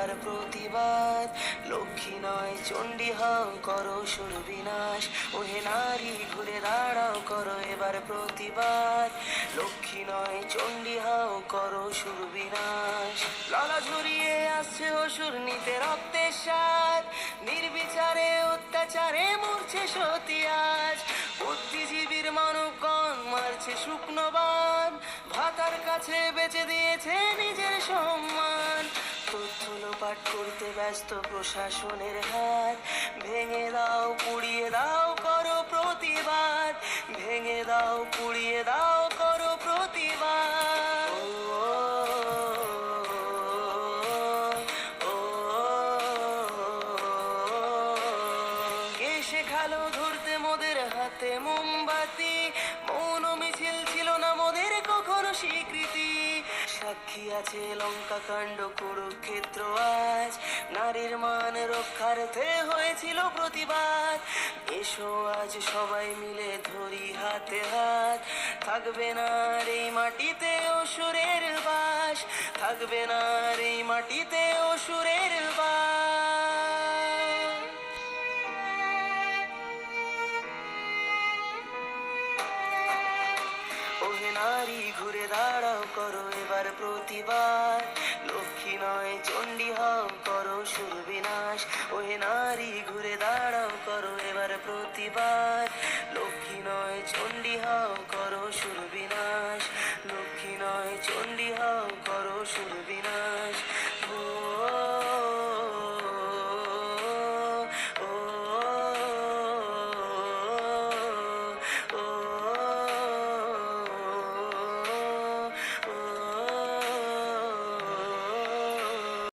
এবার প্রতিবাদ। লক্ষ্মী নয় চণ্ডী হও করো সুর বিনাশ, ওহে নারী ঘুরে দাঁড়াও করো এবার প্রতিবাদ। লক্ষ্মী নয় চণ্ডী হও করো সুর বিনাশ। লালা ঝরিয়ে আসছে অসুর নিতে রক্তের স্বাদ, নির্বিচারে অত্যাচারে মরছে সতী আজ। বুদ্ধিজীবীর মানবগণ মারছে শুকনো বান, ভাতার কাছে বেচে দিয়েছে নিজের সম্মান। তথ্য লোপাট করতে ব্যস্ত প্রশাসনের হাত, ভেঙে দাও পুড়িয়ে দাও করো প্রতিবাদ। ভেঙে দাও পুড়িয়ে দাও করো প্রতিবাদ। কে শেখালো ধরতে মোদের হাতে মোমবাতি, মৌন মিছিল ছিল না মোদের কখনো স্বীকৃতি। সাক্ষী আছে লঙ্কা কাণ্ড কুরুক্ষেত্র আজ, নারীর মান রক্ষার্থে হয়েছিল প্রতিবাদ। এসো আজ সবাই মিলে ধরি হাতে হাত, থাকবে না আর এই মাটিতে অসুরের বাস। থাকবে না আর এই মাটিতে অসুরের বাস। ওহে নারী ঘুরে দাঁড়াও করো এবার প্রতিবাদ। লক্ষ্মী নয় চণ্ডী হও করো সুর বিনাশ, ওহে নারী ঘুরে দাঁড়াও করো এবার প্রতিবাদ। লক্ষ্মী নয় চণ্ডী হও করো সুর বিনাশ, লক্ষ্মী নয় চণ্ডী হও করো সুর বিনাশ।